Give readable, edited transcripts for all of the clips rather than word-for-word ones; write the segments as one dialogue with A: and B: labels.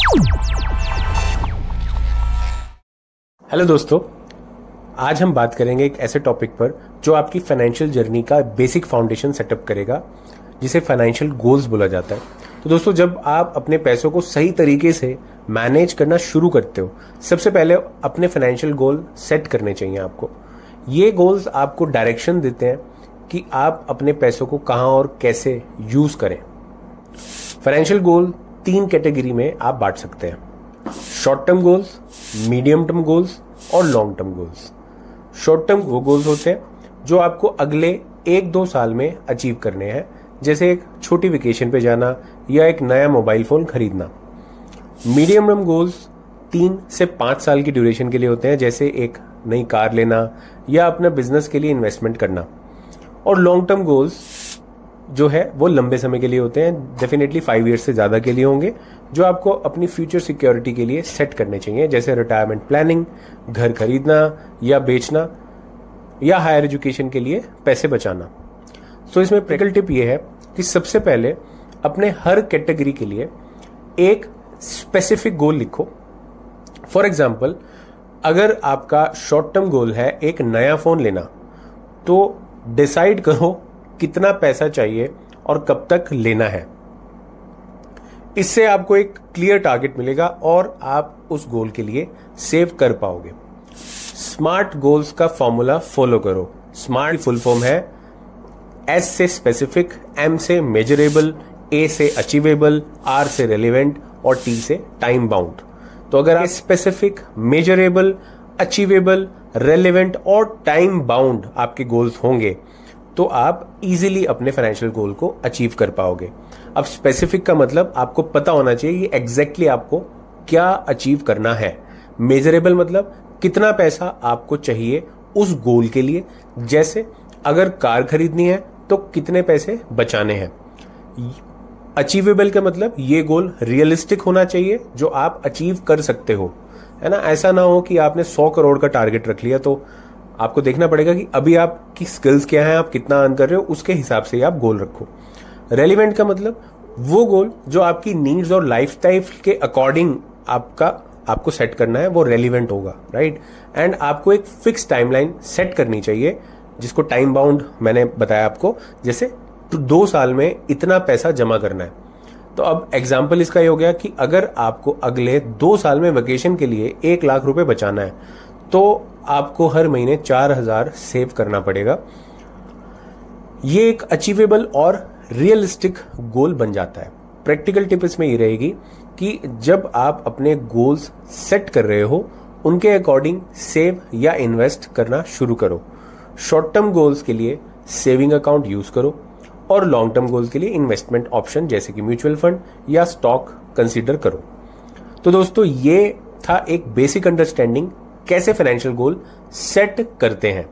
A: Hello दोस्तों, आज हम बात करेंगे एक ऐसे टॉपिक पर जो आपकी फाइनेंशियल जर्नी का बेसिक फाउंडेशन सेटअप करेगा, जिसे फाइनेंशियल गोल्स बोला जाता है। तो दोस्तों, जब आप अपने पैसों को सही तरीके से मैनेज करना शुरू करते हो, सबसे पहले अपने फाइनेंशियल गोल सेट करने चाहिए आपको। ये गोल्स आपको डायरेक्शन देते हैं कि आप अपने पैसों को कहां और कैसे यूज करें। फाइनेंशियल गोल 3 कैटेगरी में आप बांट सकते हैं: short term goals, medium term goals और long term goals. Short term वो गोल्स होते हैं जो आपको अगले 1-2 साल में अचीव करने हैं, जैसे एक छोटी वेकेशन पे जाना या एक नया मोबाइल फोन खरीदना। मीडियम टर्म गोल्स 3 से 5 साल की ड्यूरेशन के लिए होते हैं, जैसे एक नई कार लेना या अपना बिजनेस के लिए इन्वेस्टमेंट करना। और लॉन्ग टर्म गोल्स जो है वो लंबे समय के लिए होते हैं, डेफिनेटली 5 ईयर्स से ज्यादा के लिए होंगे, जो आपको अपनी फ्यूचर सिक्योरिटी के लिए सेट करने चाहिए, जैसे रिटायरमेंट प्लानिंग, घर खरीदना या बेचना, या हायर एजुकेशन के लिए पैसे बचाना। तो इसमें प्रैक्टिकल टिप ये है कि सबसे पहले अपने हर कैटेगरी के लिए एक स्पेसिफिक गोल लिखो। फॉर एग्जाम्पल, अगर आपका शॉर्ट टर्म गोल है एक नया फोन लेना, तो डिसाइड करो कितना पैसा चाहिए और कब तक लेना है। इससे आपको एक क्लियर टारगेट मिलेगा और आप उस गोल के लिए सेव कर पाओगे। स्मार्ट गोल्स का फॉर्मूला फॉलो करो। स्मार्ट फुल फॉर्म है S से स्पेसिफिक, M से मेजरेबल, A से अचीवेबल, R से रेलिवेंट और T से टाइम बाउंड। तो अगर आप स्पेसिफिक, मेजरेबल, अचीवेबल, रेलिवेंट और टाइम बाउंड आपके गोल्स होंगे, तो आप इजीली अपने फाइनेंशियल गोल को अचीव कर पाओगे। अब स्पेसिफिक का मतलब आपको पता होना चाहिए कि एग्जैक्टली आपको क्या अचीव करना है। मेजरेबल मतलब कितना पैसा आपको चाहिए उस गोल के लिए, जैसे अगर कार खरीदनी है तो कितने पैसे बचाने हैं। अचीवेबल का मतलब ये गोल रियलिस्टिक होना चाहिए, जो आप अचीव कर सकते हो, है ना। ऐसा ना हो कि आपने 100 करोड़ का टारगेट रख लिया, तो आपको देखना पड़ेगा कि अभी आपकी स्किल्स क्या है, आप कितना अर्न कर रहे हो, उसके हिसाब से आप गोल रखो। रेलिवेंट का मतलब वो गोल जो आपकी नीड्स और लाइफस्टाइल के अकॉर्डिंग आपको सेट करना है, वो रेलिवेंट होगा, राइट। एंड आपको एक फिक्स टाइमलाइन सेट करनी चाहिए, जिसको टाइम बाउंड मैंने बताया आपको, जैसे 2 साल में इतना पैसा जमा करना है। तो अब एग्जाम्पल इसका ये हो गया कि अगर आपको अगले 2 साल में वेकेशन के लिए 1 लाख रुपए बचाना है, तो आपको हर महीने 4,000 सेव करना पड़ेगा। ये एक अचीवेबल और रियलिस्टिक गोल बन जाता है। प्रैक्टिकल टिप इसमें ये रहेगी कि जब आप अपने गोल्स सेट कर रहे हो, उनके अकॉर्डिंग सेव या इन्वेस्ट करना शुरू करो। शॉर्ट टर्म गोल्स के लिए सेविंग अकाउंट यूज करो और लॉन्ग टर्म गोल्स के लिए इन्वेस्टमेंट ऑप्शन जैसे कि म्यूचुअल फंड या स्टॉक कंसीडर करो। तो दोस्तों, ये था एक बेसिक अंडरस्टैंडिंग कैसे फाइनेंशियल गोल सेट करते हैं।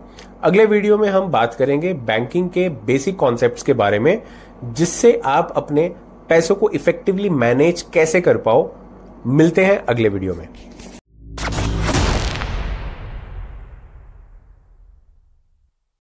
A: अगले वीडियो में हम बात करेंगे बैंकिंग के बेसिक कॉन्सेप्ट्स के बारे में, जिससे आप अपने पैसों को इफेक्टिवली मैनेज कैसे कर पाओ। मिलते हैं अगले वीडियो में।